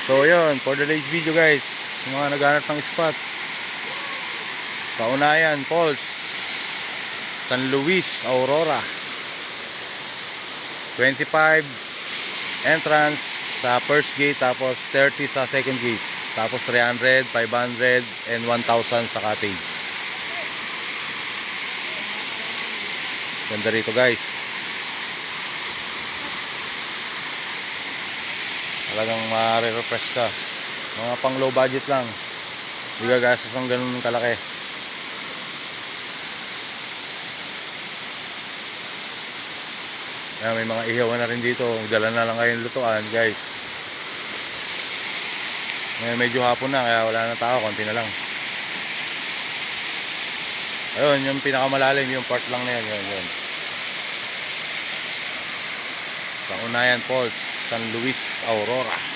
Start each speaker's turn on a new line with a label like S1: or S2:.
S1: So yun, for today's video guys, yung mga naghanap ng spot, Kaunayan Falls, San Luis, Aurora. 25 entrance sa first gate, tapos 30 sa second gate, tapos 300, 500 and 1,000 sa cottage. Ganda rito guys, talagang ma-refresh ka. Mga pang low budget lang, hindi gagastos ng ganun kalaki. Kaya may mga ihawan na rin dito, dala na lang kayong lutuan guys. Ngayon medyo hapon na, kaya wala na tao, konti na lang. Ayun, yung pinakamalalim, yung part lang na yun. Kaunayan Falls, San Luis, Aurora.